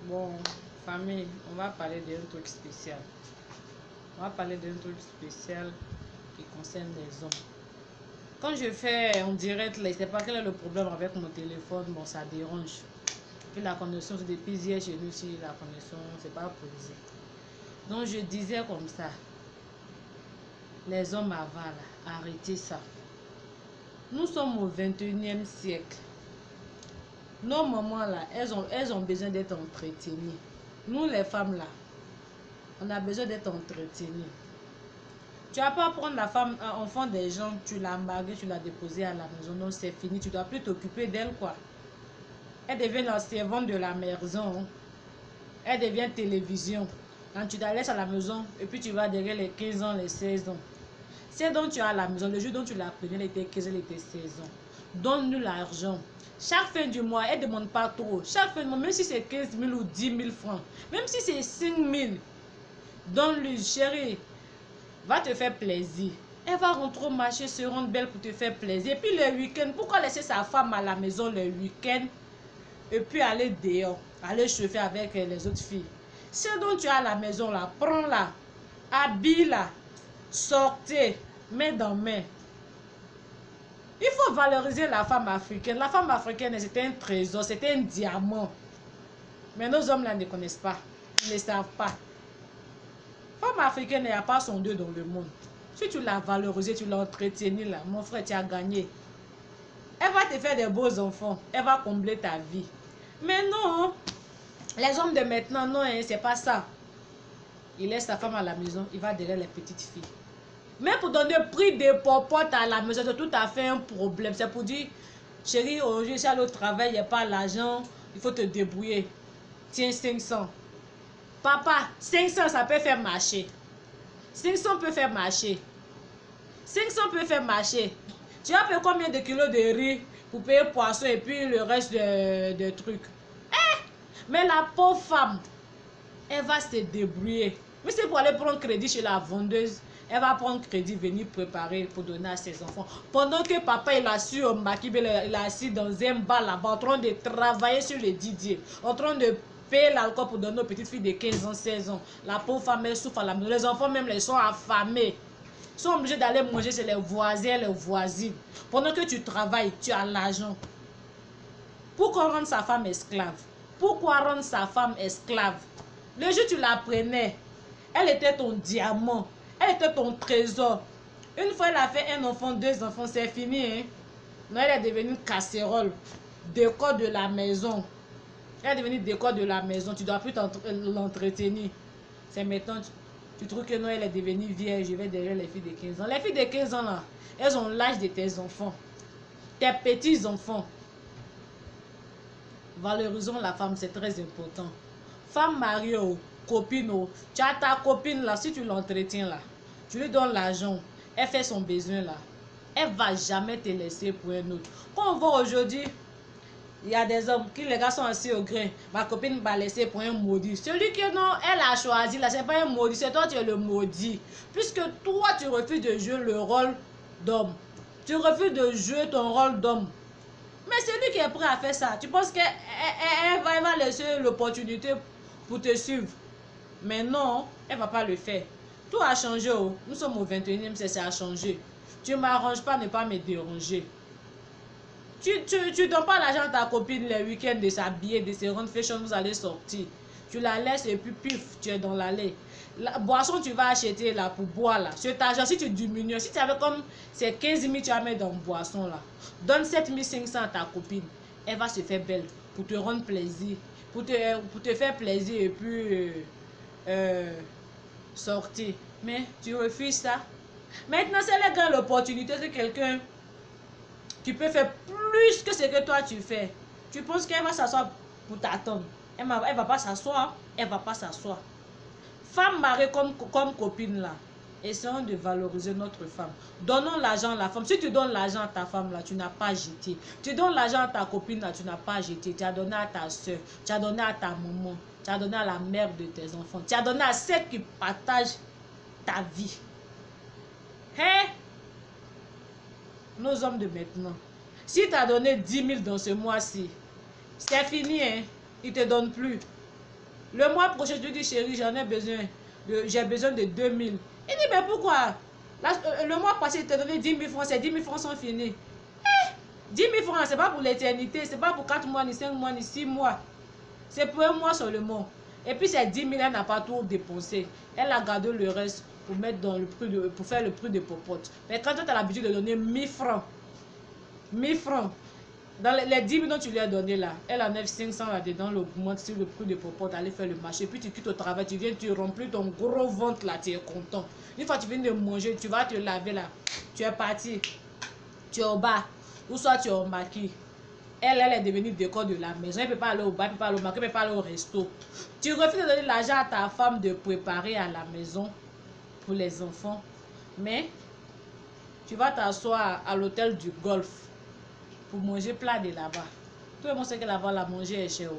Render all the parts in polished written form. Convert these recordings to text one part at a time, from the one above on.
Bon, famille, on va parler d'un truc spécial. On va parler d'un truc spécial qui concerne les hommes. Quand je fais en direct, là, je ne sais pas quel est le problème avec mon téléphone. Bon, ça dérange. Puis la connexion, depuis hier chez nous, si la connexion, c'est pas posé. Donc, je disais comme ça. Les hommes avalent, arrêtez ça. Nous sommes au 21e siècle. Nos mamans là, elles ont besoin d'être entretenues. Nous les femmes là, on a besoin d'être entretenues. Tu vas pas prendre la femme, enfant des gens, tu l'as embarquée, tu l'as déposée à la maison, non c'est fini, tu dois plus t'occuper d'elle quoi. Elle devient la servante de la maison. Elle devient télévision. Quand tu la laisses à la maison et puis tu vas derrière les 15 ans, les 16 ans. C'est dont tu as à la maison, le jour dont tu l'as pris, elle était 15, elle était 16 ans. Donne-nous l'argent. Chaque fin du mois, elle ne demande pas trop. Chaque fin du mois, même si c'est 15 000 ou 10 000 francs, même si c'est 5 000, donne-lui, chérie, va te faire plaisir. Elle va rentrer au marché, se rendre belle pour te faire plaisir. Et puis le week-end, pourquoi laisser sa femme à la maison le week-end et puis aller dehors, aller chauffer avec les autres filles? Ce dont tu as à la maison là, prends-la, habille-la, sortez, main dans main. Il faut valoriser la femme africaine. La femme africaine, c'était un trésor, c'était un diamant. Mais nos hommes là ne connaissent pas, ils ne savent pas. Femme africaine, il n'y a pas son deux dans le monde. Si tu l'as valorisée, tu l'as entretenue là, mon frère, tu as gagné. Elle va te faire des beaux enfants, elle va combler ta vie. Mais non, les hommes de maintenant, non, hein, c'est pas ça. Il laisse sa femme à la maison, il va derrière les petites filles. Même pour donner prix des popotes à la maison, c'est tout à fait un problème. C'est pour dire, chérie, aujourd'hui, je suis allé au travail, il n'y a pas l'argent, il faut te débrouiller. Tiens, 500. Papa, 500, ça peut faire marcher. 500 peut faire marcher. 500 peut faire marcher. Tu as payé combien de kilos de riz pour payer poisson et puis le reste de trucs? Mais la pauvre femme, elle va se débrouiller. Mais c'est pour aller prendre crédit chez la vendeuse. Elle va prendre crédit, venir préparer pour donner à ses enfants. Pendant que papa, il a su au Makibé, il a assis dans un bar là-bas, en train de travailler sur le Didier, en train de payer l'alcool pour donner aux petites filles de 15 ans, 16 ans. La pauvre femme, elle souffre à la maison. Les enfants même, ils sont affamés. Ils sont obligés d'aller manger chez les voisins, les voisines. Pendant que tu travailles, tu as l'argent. Pourquoi rendre sa femme esclave? Pourquoi rendre sa femme esclave? Le jour où tu la prenais, elle était ton diamant. Elle était ton trésor. Une fois, elle a fait un enfant, 2 enfants, c'est fini. Hein? Non, elle est devenue casserole. Décor de la maison. Elle est devenue décor de la maison. Tu ne dois plus l'entretenir. C'est maintenant, tu trouves que non, elle est devenue vierge. Je vais derrière les filles de 15 ans. Les filles de 15 ans, là, elles ont l'âge de tes enfants. Tes petits-enfants. Valorisons la femme, c'est très important. Femme mariée, copine, tu as ta copine là, si tu l'entretiens là, tu lui donnes l'argent, elle fait son besoin là, elle va jamais te laisser pour un autre. Quand on voit aujourd'hui, il y a des hommes qui, les gars sont assis au grain, ma copine va laisser pour un maudit. Celui que non, elle a choisi là, c'est pas un maudit, c'est toi tu es le maudit. Puisque toi tu refuses de jouer le rôle d'homme, tu refuses de jouer ton rôle d'homme. Mais celui qui est prêt à faire ça, tu penses qu'elle va laisser l'opportunité pour te suivre? Mais non, elle ne va pas le faire. Tout a changé. Oh. Nous sommes au 21e siècle, ça a changé. Tu ne m'arranges pas, ne pas me déranger. Tu donnes pas l'argent à ta copine les week-ends de s'habiller, de se rendre fashion, vous allez sortir. Tu la laisses et puis pif, tu es dans l'allée. La boisson, tu vas acheter là pour boire là. Cet argent, si tu diminues, si tu avais comme c'est 15 000, tu vas mettre dans boisson là. Donne 7 500 à ta copine. Elle va se faire belle pour te rendre plaisir. Pour te faire plaisir et puis sortir. Mais tu refuses ça. Maintenant, c'est la grande opportunité que quelqu'un, tu peux faire plus que ce que toi tu fais. Tu penses qu'elle va s'asseoir pour t'attendre? Elle va pas s'asseoir. Elle va pas s'asseoir. Femme mariée comme copine là. Essayons de valoriser notre femme. Donnons l'argent à la femme. Si tu donnes l'argent à ta femme là, tu n'as pas jeté. Tu donnes l'argent à ta copine là, tu n'as pas jeté. Tu as donné à ta soeur. Tu as donné à ta maman. Tu as donné à la mère de tes enfants. Tu as donné à celle qui partage ta vie. Hein? Nos hommes de maintenant. Si tu as donné 10 000 dans ce mois-ci, c'est fini, hein? Ils ne te donnent plus. Le mois prochain, je lui dis, chérie, j'en ai besoin. J'ai besoin de 2000. Il dit, mais pourquoi? Là, le mois passé, il t'a donné 10 000 francs. Ces 10 000 francs sont finis. 10 000 francs, c'est pas pour l'éternité. C'est pas pour 4 mois, ni 5 mois, ni 6 mois. C'est pour un mois seulement. Et puis, ces 10 000, elle n'a pas tout dépensé. Elle a gardé le reste pour mettre dans le prix pour faire le prix de popote. Mais quand tu as l'habitude de donner 1000 francs, 1000 francs, dans les 10 000 dont tu lui as donné là, elle enlève 500 là-dedans, l'augmente sur le prix de popote, aller faire le marché. Puis tu quittes au travail, tu viens, tu remplis ton gros ventre là, tu es content. Une fois que tu viens de manger, tu vas te laver là. Tu es parti, tu es au bas, ou soit tu es au maquis. Elle est devenue décor de la maison. Elle ne peut pas aller au bar, elle ne peut pas aller au marché, elle ne peut pas aller au resto. Tu refuses de donner l'argent à ta femme de préparer à la maison pour les enfants. Mais tu vas t'asseoir à l'hôtel du golf pour manger plat de là-bas. Tout le monde sait que là-bas, la manger est cher.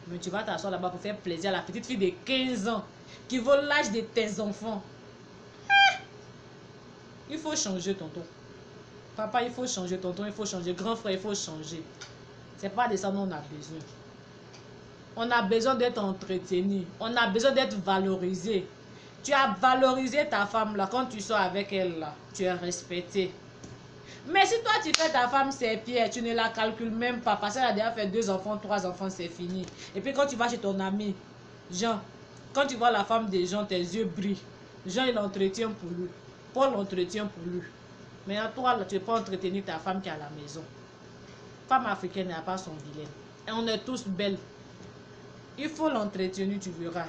Mais tu vas t'asseoir là-bas pour faire plaisir à la petite fille de 15 ans qui vaut l'âge de tes enfants. Il faut changer, tonton. Papa, il faut changer, tonton, il faut changer. Grand frère, il faut changer. C'est pas de ça dont on a besoin. On a besoin d'être entretenu. On a besoin d'être valorisé. Tu as valorisé ta femme là. Quand tu sors avec elle là, tu es respecté. Mais si toi tu fais ta femme ses pieds, tu ne la calcules même pas. Parce qu'elle a déjà fait 2 enfants, 3 enfants, c'est fini. Et puis quand tu vas chez ton ami, Jean, quand tu vois la femme des gens, tes yeux brillent. Jean, il entretient pour lui. Paul entretient pour lui. Mais à toi, là, tu ne peux pas entretenir ta femme qui est à la maison. Femme africaine n'a pas son vilain. Et on est tous belles. Il faut l'entretenir, tu verras.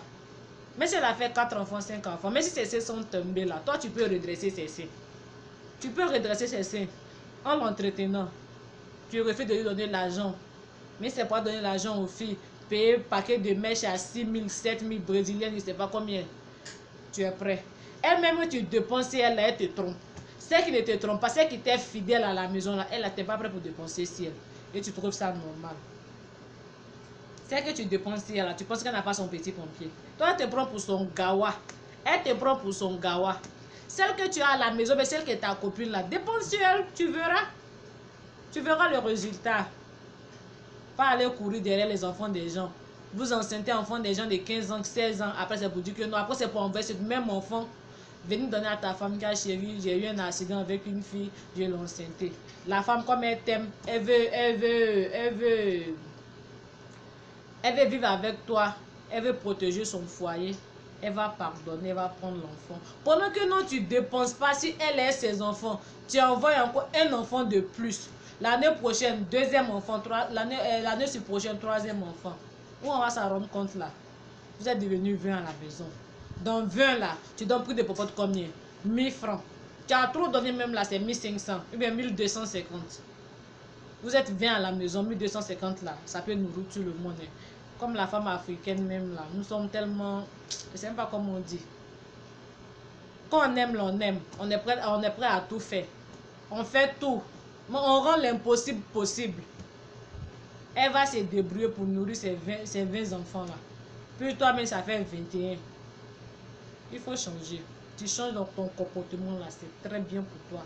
Mais si elle a fait 4 enfants, 5 enfants, mais si ses seins sont tombés là, toi tu peux redresser ses seins. Tu peux redresser ses seins en l'entretenant. Tu refuses de lui donner l'argent. Mais c'est pas donner l'argent aux filles. Payer un paquet de mèches à 6 000, 7 000 brésiliennes, je ne sais pas combien. Tu es prêt. Elle-même, tu dépenses, elle te trompe. Celle qui ne te trompe pas, celle qui t'est fidèle à la maison, là, elle n'est pas prête pour dépenser si elle. Et tu trouves ça normal. Celle que tu dépenses si elle, là, tu penses qu'elle n'a pas son petit pompier. Toi, elle te prend pour son gawa. Elle te prend pour son gawa. Celle que tu as à la maison, mais celle qui est ta copine là, dépense sur elle, tu verras. Tu verras le résultat. Pas aller courir derrière les enfants des gens. Vous enceintez enfants des gens de 15 ans, 16 ans. Après, c'est pour dire que non. Après, c'est pour envoyer ce même enfant. Venir donner à ta femme qui a chéri, j'ai eu un accident avec une fille, je l'ai enceintée. La femme, comme elle t'aime, elle veut vivre avec toi. Elle veut protéger son foyer. Elle va pardonner, elle va prendre l'enfant. Pendant que non, tu ne dépenses pas, si elle est ses enfants, tu envoies encore un enfant de plus. L'année prochaine, 2e enfant, l'année prochaine, 3e enfant. Où on va s'en rendre compte là? Vous êtes devenus 20 à la maison. Dans 20 là, tu donnes prix de popote combien? 1000 francs. Tu as trop donné même là, c'est 1500 ou bien 1250. Vous êtes 20 à la maison, 1250 là, ça peut nourrir tout le monde. Comme la femme africaine même là, nous sommes tellement, je ne sais même pas comment on dit. Quand on aime, on aime. On est prêt à tout faire. On fait tout. On rend l'impossible possible. Elle va se débrouiller pour nourrir ses 20 enfants là. Puis toi-même, ça fait 21. Il faut changer. Tu changes dans ton comportement là, c'est très bien pour toi.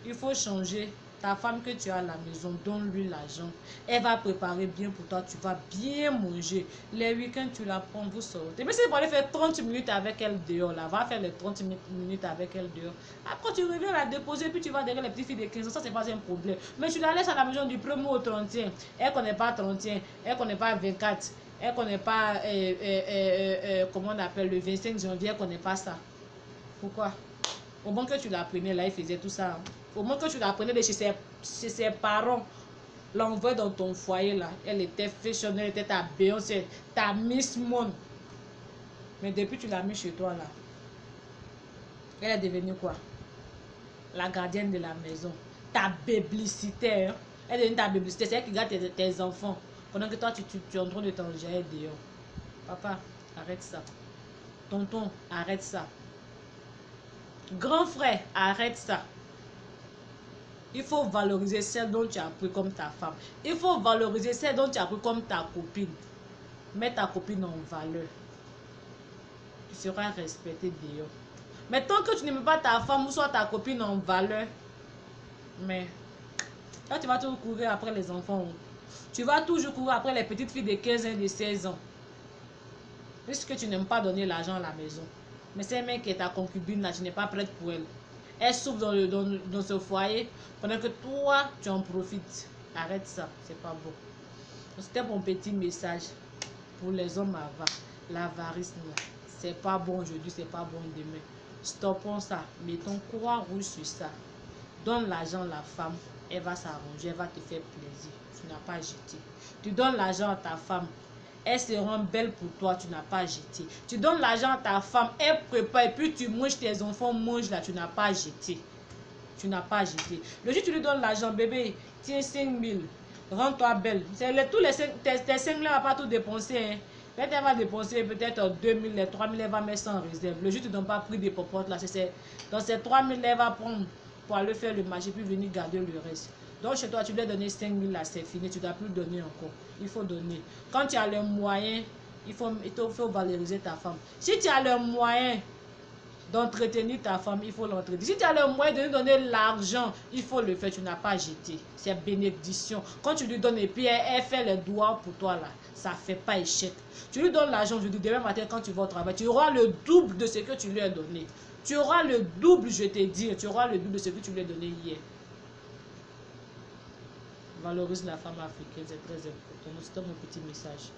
Il faut changer. Ta femme que tu as à la maison, donne-lui l'argent. Elle va préparer bien pour toi. Tu vas bien manger. Les week-ends, tu la prends, vous sortez. Mais si tu aller faire 30 minutes avec elle dehors, là, va faire les 30 minutes avec elle dehors. Après, tu reviens la déposer, puis tu vas derrière les petites filles de 15 ans. Ça, c'est pas un problème. Mais tu la laisses à la maison du 1er au 30e. Elle ne connaît pas 30e. Elle ne connaît pas 24. Elle ne connaît pas, comment on appelle, le 25 janvier. Elle ne connaît pas ça. Pourquoi? Au moment que tu l'apprenais, là, il faisait tout ça. Hein. Au moment que tu l'apprenais de chez ses parents, l'envoie dans ton foyer, là, elle était fashion, elle était ta Beyoncé, ta Miss Monde. Mais depuis que tu l'as mis chez toi, là, elle est devenue quoi? La gardienne de la maison. Ta béblicité. Hein? Elle est devenue ta béblicité. C'est elle qui garde tes enfants. Pendant que toi, tu es en train de t'engager dehors. Papa, arrête ça. Tonton, arrête ça. Grand frère, arrête ça. Il faut valoriser celle dont tu as pris comme ta femme. Il faut valoriser celle dont tu as pris comme ta copine. Mets ta copine en valeur. Tu seras respecté dehors. Mais tant que tu ne mets pas ta femme ou soit ta copine en valeur, mais là tu vas toujours courir après les enfants. Tu vas toujours courir après les petites filles de 15 ans, de 16 ans. Puisque tu n'aimes pas donner l'argent à la maison. Mais c'est mec qui est ta concubine là, tu n'es pas prête pour elle. Elle souffre dans ce foyer pendant que toi, tu en profites. Arrête ça, c'est pas bon. C'était mon petit message pour les hommes avant. L'avarice, c'est pas bon aujourd'hui, c'est pas bon demain. Stoppons ça, mettons croix rouge sur ça. Donne l'argent à la femme, elle va s'arranger, elle va te faire plaisir. Tu n'as pas jeté. Tu donnes l'argent à ta femme, elle se rend belle pour toi, tu n'as pas jeté. Tu donnes l'argent à ta femme, elle prépare et puis tu manges, tes enfants mangent là, tu n'as pas jeté. Tu n'as pas jeté. Le jour où tu lui donnes l'argent, bébé, tiens 5 000, rends-toi belle. Tous les 5, tes 5 000, elle va pas tout dépenser. Hein. Peut-être elle va dépenser peut-être 2 000, les 3 000, elle va mettre ça en réserve. Le jour où tu n'as pas pris des popotes là, dans ces 3 000, elle va prendre pour aller faire le marché puis venir garder le reste. Donc chez toi, tu lui as donné 5 000 là, c'est fini, tu ne dois plus donner encore. Il faut donner. Quand tu as les moyens, il faut valoriser ta femme. Si tu as les moyens d'entretenir ta femme, il faut l'entretenir. Si tu as le moyen de lui donner l'argent, il faut le faire. Tu n'as pas jeté. C'est bénédiction. Quand tu lui donnes et puis elle fait les doigts pour toi là, ça ne fait pas échec. Tu lui donnes l'argent, je dis demain matin quand tu vas au travail, tu auras le double de ce que tu lui as donné. Tu auras le double, je te dis, tu auras le double de ce que tu lui as donné hier. Valorise la femme africaine, c'est très important. C'est mon petit message.